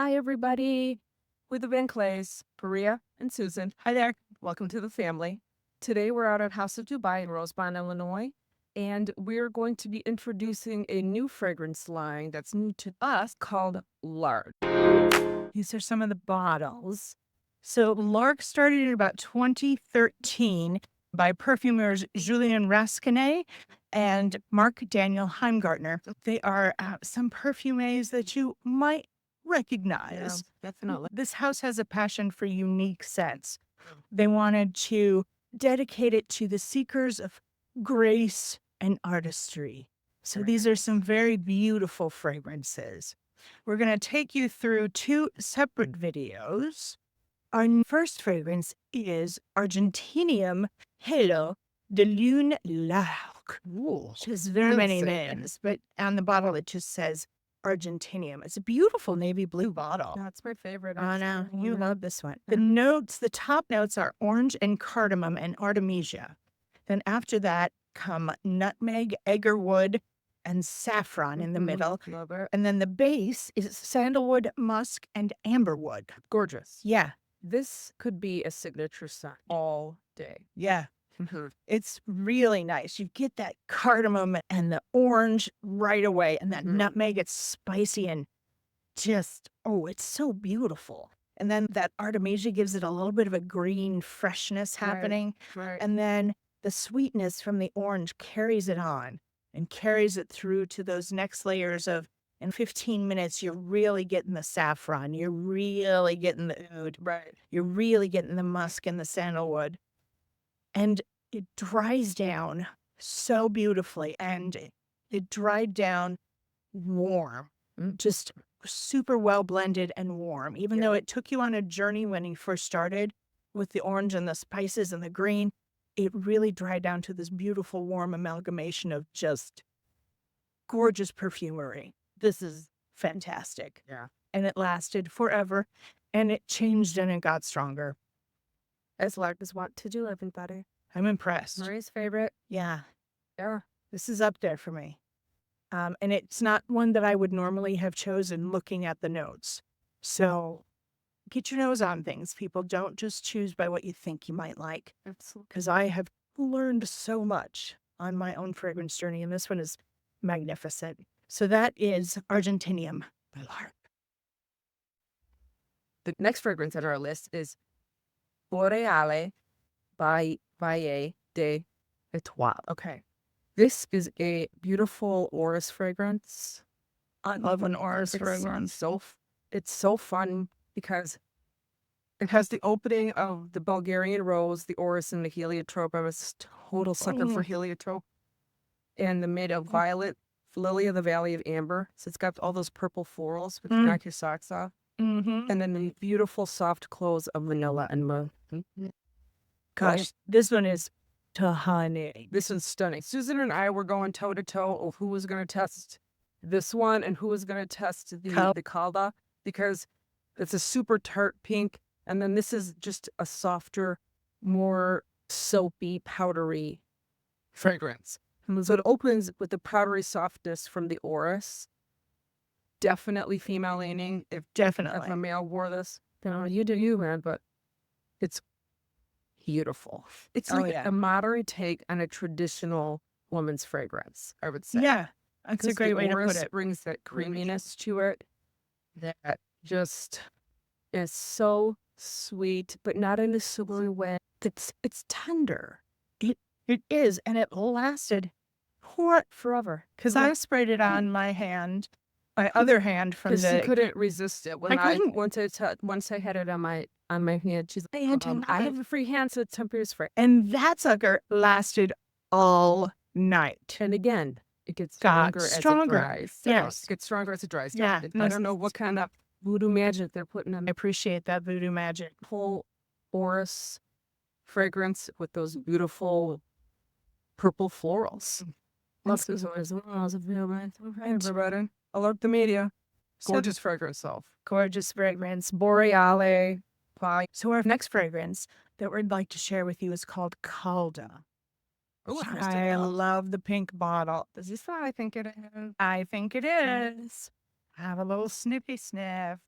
Hi, everybody. We're the VanKleys, Maria and Susan. Hi there. Welcome to the family. Today, we're out at House of Dubai in Rosebud, Illinois, and we're going to be introducing a new fragrance line that's new to us called Lark. These are some of the bottles. So Lark started in about 2013 by perfumers Julien Rasquinet and Mark Daniel Heimgartner. They are some perfumes that you might recognize. Yeah, definitely. This house has a passion for unique scents. They wanted to dedicate it to the seekers of grace and artistry. So these are some very beautiful fragrances. We're going to take you through two separate videos. Our first fragrance is Argentinium Halo de Lune Lark. Which has very many names, but on the bottle it just says Argentinium. It's a beautiful navy blue bottle. That's my favorite. Oh, no, you love this one. The top notes are orange and cardamom and artemisia. Then after that come nutmeg, agarwood, and saffron in the middle. Love it. And then the base is sandalwood, musk, and amberwood. Gorgeous. Yeah, This could be a signature scent all day. yeah. It's really nice. You get that cardamom and the orange right away, and that nutmeg, it's spicy and just, oh, it's so beautiful. And then that artemisia gives it a little bit of a green freshness happening. Right. And then the sweetness from the orange carries it on and carries it through to those next layers of, in 15 minutes, you're really getting the saffron. You're really getting the oud. Right. You're really getting the musk and the sandalwood. And it dries down so beautifully. And it dried down warm, just super well blended and warm. Even though it took you on a journey when you first started with the orange and the spices and the green, it really dried down to this beautiful warm amalgamation of just gorgeous perfumery. This is fantastic. Yeah. And it lasted forever, and it changed and it got stronger. As Lark is wont to do, everybody. I'm impressed. Maria's favorite. Yeah, Yeah. this is up there for me. And it's not one that I would normally have chosen looking at the notes. So get your nose on things, people. Don't just choose by what you think you might like. Absolutely. Because I have learned so much on my own fragrance journey, and this one is magnificent. So that is Argentinium by Lark. The next fragrance on our list is Boreale by Valle de Etoile. Okay. This is a beautiful orris fragrance. I love an orris It's fragrance. It's so fun because it has the opening of the Bulgarian rose, the orris, and the heliotrope. I'm a total sucker for heliotrope. And the mid of violet, lily of the valley of amber. So it's got all those purple florals, which knock your socks off. Mm-hmm. And then the beautiful soft close of vanilla and myrrh. Gosh, this one is tahani. This is stunning. Susan and I were going toe to toe of who was going to test this one and who was going to test the Calda, because it's a super tart pink. And then this is just a softer, more soapy, powdery fragrance. So it opens with the powdery softness from the orris. Definitely female leaning. If a male wore this, you do you, man, but it's beautiful. It's like a modern take on a traditional woman's fragrance, I would say. Yeah, that's a great way to put Orris it. brings that creaminess to it that just is so sweet, but not in a silly way. It's tender. It is, and it lasted forever. Because I sprayed it on my hand, my other hand from Because the. she couldn't resist it. When I couldn't. Once I had it on my hand, she's like, I have a free hand, so it's temporary spray. And that sucker lasted all night. And again, it gets stronger as it dries. Yes. It gets stronger as it dries. Yeah. I don't know what kind of voodoo magic they're putting on. I appreciate that voodoo magic. Whole orris fragrance with those beautiful purple florals. Love this one. Everybody. Alert the media. Gorgeous fragrance self. Gorgeous fragrance. Boreale. So our next fragrance that we'd like to share with you is called Calda. Ooh, I love the pink bottle. Is this what I think it is? I think it is. Have a little sniffy sniff.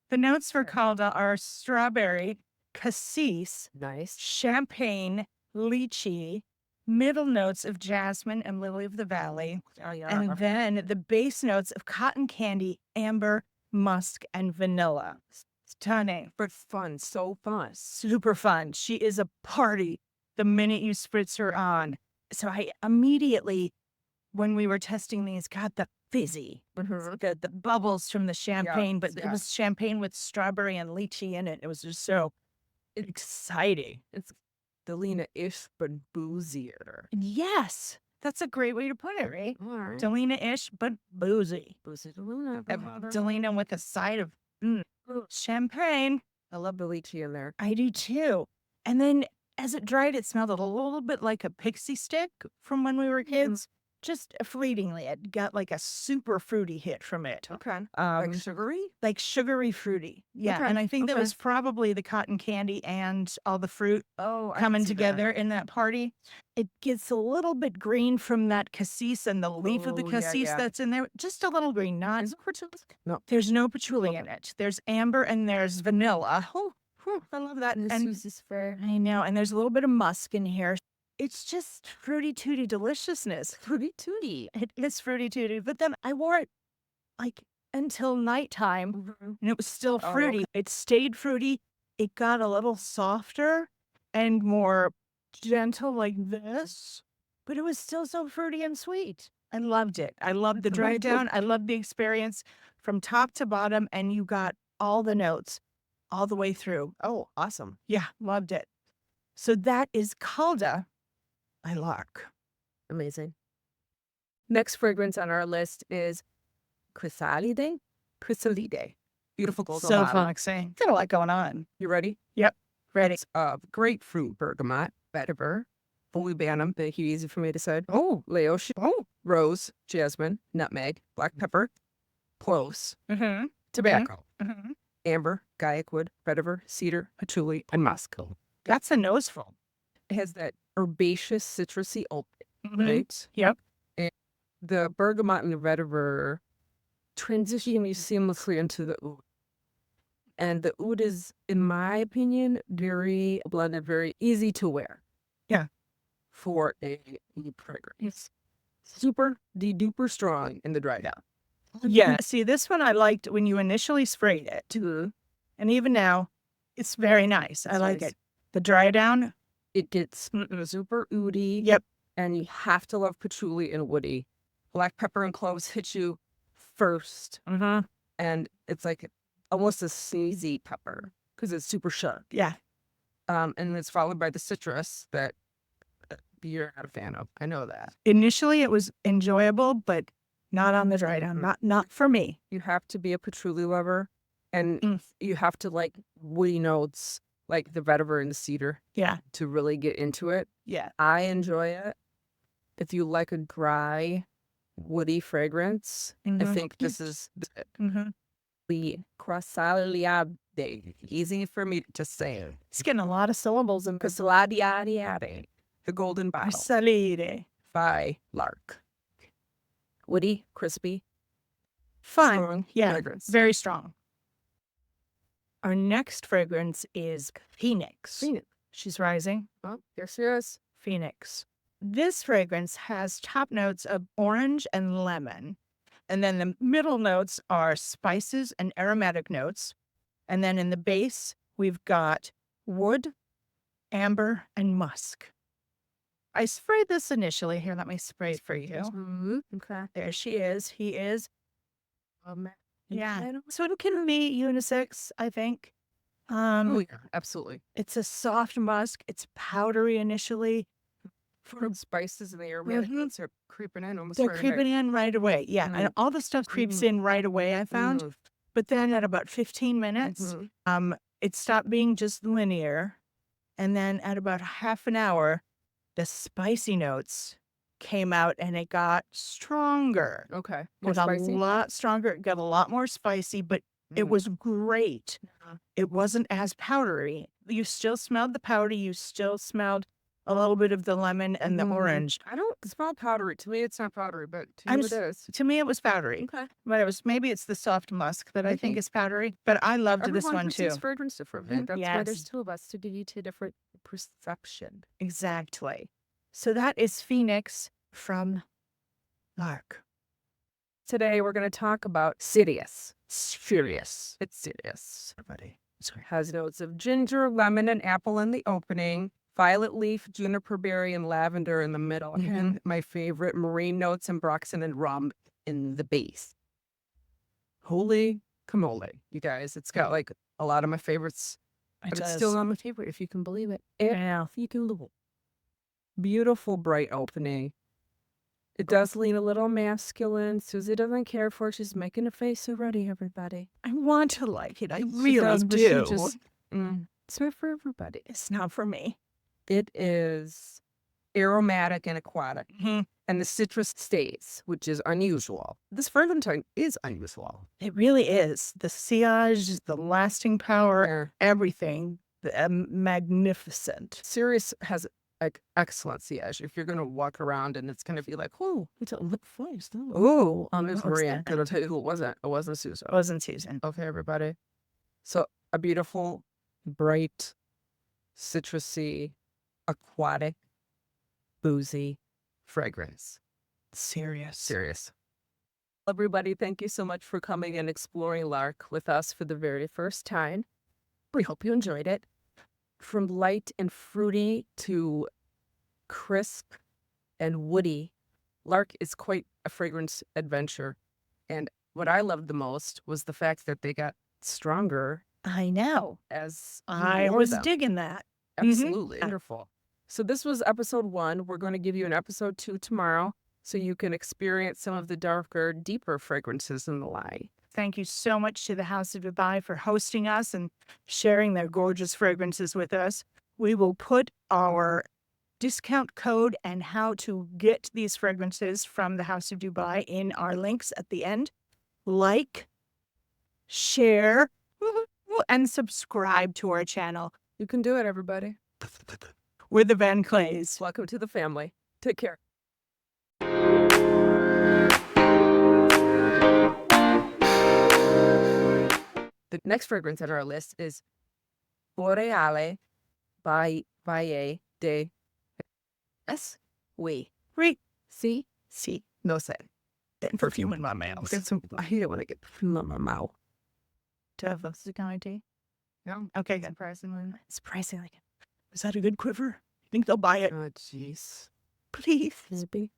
The notes for Calda are strawberry, cassis, Nice. champagne, lychee, middle notes of jasmine and lily of the valley, Oh, yeah. and then the base notes of cotton candy, amber, musk, and vanilla. Stunning. But fun. So fun. Super fun. She is a party the minute you spritz her on. So I immediately, when we were testing these, got the fizzy, the bubbles from the champagne, but it was champagne with strawberry and lychee in it. It was just so exciting. It's Delina-ish, but boozier. Yes, that's a great way to put it, right? All right. Delina-ish, but boozy. Boozy Delina. Delina with a side of champagne. I love the lychee in there. I do too. And then as it dried, it smelled a little bit like a pixie stick from when we were kids. Just fleetingly. It got like a super fruity hit from it. Okay. Like sugary? Like sugary fruity. Yeah. Okay, And I think that okay. was probably the cotton candy and all the fruit Oh, I coming can see that. together in that party. It gets a little bit green from that cassis and the leaf of the Oh, yeah, cassis yeah. that's in there. Just a little green, not. Is it patchouli? No. There's no patchouli in it. There's amber and there's vanilla. Oh, I love that. And And Susie's fair. I know. And there's a little bit of musk in here. It's just fruity tooty deliciousness. Fruity tooty. It is fruity tooty. But then I wore it like until nighttime and it was still Oh, fruity. okay. It stayed fruity. It got a little softer and more gentle like this, but it was still so fruity and sweet. I loved it. I loved the dry down. I loved the experience from top to bottom, and you got all the notes all the way through. Oh, awesome. Yeah, loved it. So that is Calda by Lark. Amazing. Next fragrance on our list is Chrysalide. Chrysalide. Beautiful golden So bottle. foxy. Got a lot going on. You ready? Ready? It's grapefruit, bergamot, vetiver, olibanum, make it easy for me to say. Oh. Laotia, rose, jasmine, nutmeg, black pepper, cloves, Mm-hmm. tobacco, Mm-hmm. amber, gaiac wood, vetiver, cedar, patchouli, and musk. That's a noseful. It has that herbaceous, citrusy oak, Mhm. right? Yep. And the bergamot and the vetiver transition you seamlessly into the oud. And the oud is, in my opinion, very blended, very easy to wear. Yeah. For a fragrance. Super duper strong in the dry down. Yeah. See, this one I liked when you initially sprayed it. And even now, it's very nice. I It's like nice. it. The dry down. It gets super oudy. Yep. And you have to love patchouli and woody. Black pepper and cloves hit you first. Mm-hmm. And it's like almost a sneezy pepper because it's super sharp. Yeah. And it's followed by the citrus that you're not a fan of. I know that. Initially, it was enjoyable, but not on the dry down. Not for me. You have to be a patchouli lover, and Mm. you have to like woody notes like the vetiver and the cedar Yeah. to really get into it. Yeah. I enjoy it. If you like a dry, woody fragrance, I Mhm. think this is Mm-hmm. the Chrysalide. Easy for me to say. It's getting a lot of syllables in Chrysalide. The Golden Bottle Chrysalide. by Lark. Woody, crispy, Fun. strong Yeah. fragrance. Very strong. Our next fragrance is Phoenix. Phoenix. She's rising. Oh, here she is. Phoenix. This fragrance has top notes of orange and lemon. And then the middle notes are spices and aromatic notes. And then in the base, we've got wood, amber, and musk. I sprayed this initially. Here, let me spray it for you. Okay. There she is. He is. Yeah. I don't- So it can be unisex, I think. Oh, yeah, absolutely. It's a soft musk. It's powdery initially. For spices and the aromatics are creeping in almost They're right creeping in right away. Yeah. Mhm. And all the stuff creeps in right away, I found. Mhm. But then at about 15 minutes, Mhm. it stopped being just linear. And then at about half an hour, the spicy notes came out and it got stronger. Okay. It More got spicy? a lot stronger. It got a lot more spicy, but it Mm. was great. Uh-huh. It wasn't as powdery. You still smelled the powder. You still smelled a little bit of the lemon and the orange. I don't smell powdery. To me, it's not powdery, but to I'm you it is. To me, it was powdery. Okay. But maybe it's the soft musk that I think is powdery. But I loved this Everyone one too. perceives fragrance differently. That's why there's Yes, two of us, to give you two different perception. exactly. So that is Phoenix from Lark. Today, we're going to talk about Sirius. Sirius. It's Sirius. Everybody. Sorry. Has notes of ginger, lemon, and apple in the opening, violet leaf, juniper berry, and lavender in the middle. And my favorite, marine notes and broxen and rum in the base. Holy camole, you guys. It's got like a lot of my favorites, but it's still not my favorite, if you can believe it. Yeah. If you can believe it. Beautiful, bright opening. It does lean a little masculine. Susie doesn't care for it. She's making a face already, everybody. I want to like it. I She really does, but do. she just, it's not for everybody. It's not for me. It is aromatic and aquatic, Mhm. and the citrus stays, which is unusual. This Ferventine is unusual. It really is. The sillage, the lasting power, everything. Magnificent. Sirius has like excellent sillage. If you're going to walk around and it's going to be like, oh, it's a lip face. Oh, Miss Maria. I'll tell you who it wasn't. It wasn't Susan. It wasn't Susan. Okay, everybody. So a beautiful, bright, citrusy, aquatic, boozy fragrance. Serious. Everybody, thank you so much for coming and exploring Lark with us for the very first time. We hope you enjoyed it. From light and fruity to crisp and woody, Lark is quite a fragrance adventure. And what I loved the most was the fact that they got stronger I know. as you I wore was them. digging that. Absolutely. Wonderful. So this was episode 1. We're going to give you an episode 2 tomorrow so you can experience some of the darker, deeper fragrances in the line. Thank you so much to the House of Dubai for hosting us and sharing their gorgeous fragrances with us. We will put our discount code and how to get these fragrances from the House of Dubai in our links at the end. Like, share, and subscribe to our channel. You can do it, everybody. We're the VanKleys. Welcome to the family. Take care. The next fragrance on our list is Boreale by Valle de S. We. Re. See? See. No sé. And perfume in my mouth. I hate it when I get perfume in my mouth. Traversée. Yeah. Okay, good. Surprisingly. Is that a good quiver? I think they'll buy it. Oh, jeez. Please. Maybe.